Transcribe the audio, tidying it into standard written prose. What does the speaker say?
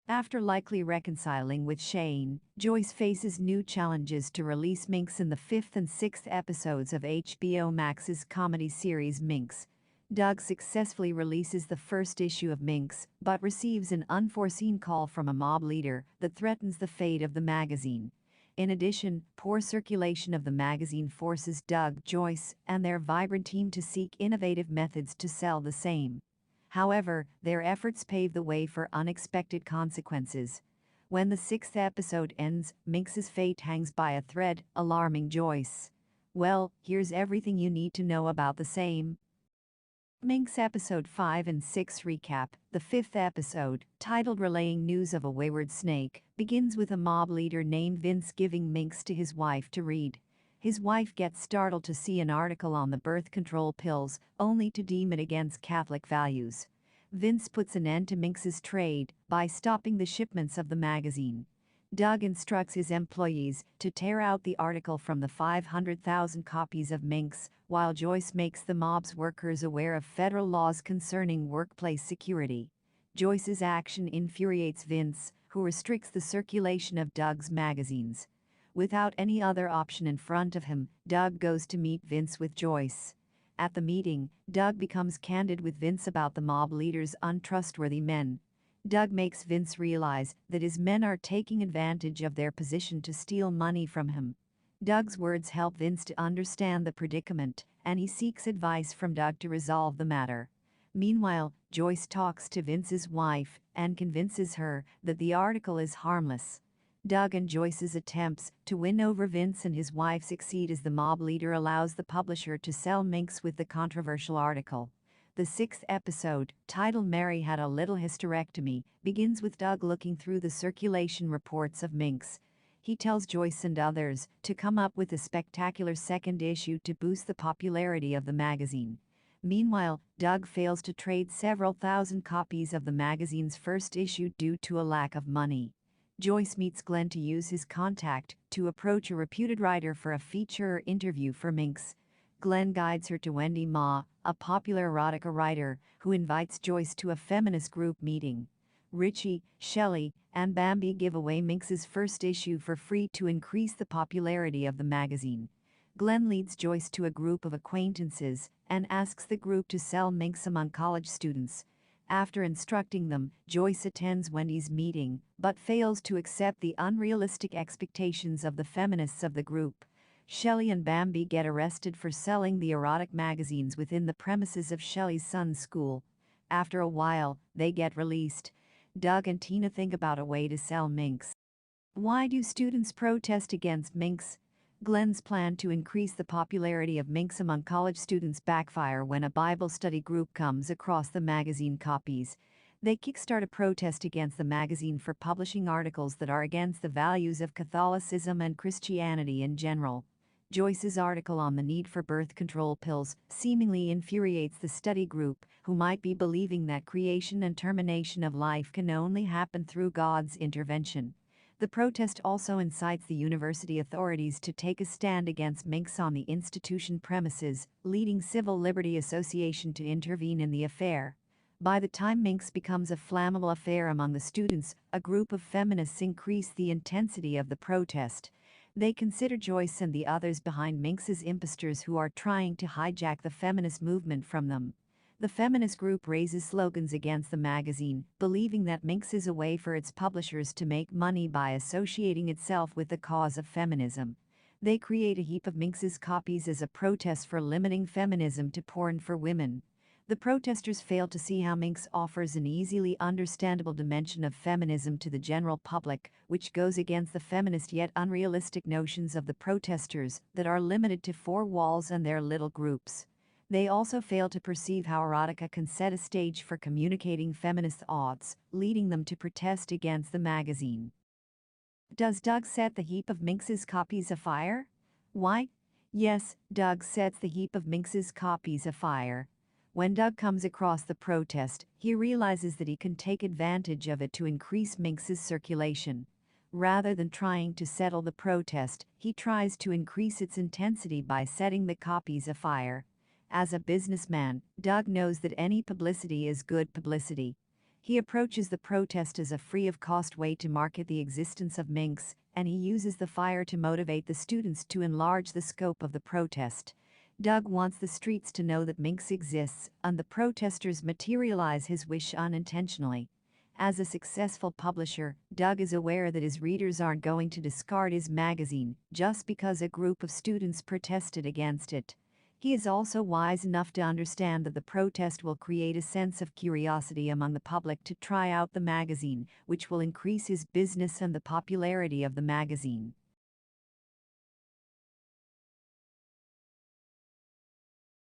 After likely reconciling with Shane, Joyce faces new challenges to release Minx in the fifth and sixth episodes of HBO Max's comedy series Minx. Doug successfully releases the first issue of Minx, but receives an unforeseen call from a mob leader that threatens the fate of the magazine. In addition, poor circulation of the magazine forces Doug, Joyce, and their vibrant team to seek innovative methods to sell the same. However, their efforts pave the way for unexpected consequences. When the sixth episode ends, Minx's fate hangs by a thread, alarming Joyce. Well, here's everything you need to know about the same. Minx Episode 5 and 6 Recap. The fifth episode, titled Relaying News of a Wayward Snake, begins with a mob leader named Vince giving Minx to his wife to read. His wife gets startled to see an article on the birth control pills, only to deem it against Catholic values. Vince puts an end to Minx's trade by stopping the shipments of the magazine. Doug instructs his employees to tear out the article from the 500,000 copies of Minx, while Joyce makes the mob's workers aware of federal laws concerning workplace security. Joyce's action infuriates Vince, who restricts the circulation of Doug's magazines. Without any other option in front of him, Doug goes to meet Vince with Joyce. At the meeting, Doug becomes candid with Vince about the mob leader's untrustworthy men. Doug makes Vince realize that his men are taking advantage of their position to steal money from him. Doug's words help Vince to understand the predicament, and he seeks advice from Doug to resolve the matter. Meanwhile, Joyce talks to Vince's wife and convinces her that the article is harmless. Doug and Joyce's attempts to win over Vince and his wife succeed as the mob leader allows the publisher to sell Minx with the controversial article. The sixth episode, titled Mary Had a Little Hysterectomy, begins with Doug looking through the circulation reports of Minx. He tells Joyce and others to come up with a spectacular second issue to boost the popularity of the magazine. Meanwhile, Doug fails to trade several thousand copies of the magazine's first issue due to a lack of money. Joyce meets Glenn to use his contact to approach a reputed writer for a feature interview for Minx. Glenn guides her to Wendy Ma, a popular erotica writer, who invites Joyce to a feminist group meeting. Richie, Shelley, and Bambi give away Minx's first issue for free to increase the popularity of the magazine. Glenn leads Joyce to a group of acquaintances and asks the group to sell Minx among college students. After instructing them, Joyce attends Wendy's meeting, but fails to accept the unrealistic expectations of the feminists of the group. Shelley and Bambi get arrested for selling the erotic magazines within the premises of Shelley's son's school. After a while, they get released. Doug and Tina think about a way to sell Minx. Why do students protest against Minx? Glenn's plan to increase the popularity of Minx among college students backfire when a Bible study group comes across the magazine copies. They kickstart a protest against the magazine for publishing articles that are against the values of Catholicism and Christianity in general. Joyce's article on the need for birth control pills seemingly infuriates the study group, who might be believing that creation and termination of life can only happen through God's intervention. The protest also incites the university authorities to take a stand against Minx on the institution premises, leading Civil Liberty Association to intervene in the affair. By the time Minx becomes a flammable affair among the students, a group of feminists increase the intensity of the protest. They consider Joyce and the others behind Minx's imposters who are trying to hijack the feminist movement from them. The feminist group raises slogans against the magazine, believing that Minx is a way for its publishers to make money by associating itself with the cause of feminism. They create a heap of Minx's copies as a protest for limiting feminism to porn for women. The protesters fail to see how Minx offers an easily understandable dimension of feminism to the general public, which goes against the feminist yet unrealistic notions of the protesters that are limited to four walls and their little groups. They also fail to perceive how erotica can set a stage for communicating feminist thoughts, leading them to protest against the magazine. Does Doug set the heap of Minx's copies afire? Why? Yes, Doug sets the heap of Minx's copies afire. When Doug comes across the protest, he realizes that he can take advantage of it to increase Minx's circulation. Rather than trying to settle the protest, he tries to increase its intensity by setting the copies afire. As a businessman, Doug knows that any publicity is good publicity. He approaches the protest as a free-of-cost way to market the existence of Minx, and he uses the fire to motivate the students to enlarge the scope of the protest. Doug wants the streets to know that Minx exists, and the protesters materialize his wish unintentionally. As a successful publisher, Doug is aware that his readers aren't going to discard his magazine just because a group of students protested against it. He is also wise enough to understand that the protest will create a sense of curiosity among the public to try out the magazine, which will increase his business and the popularity of the magazine.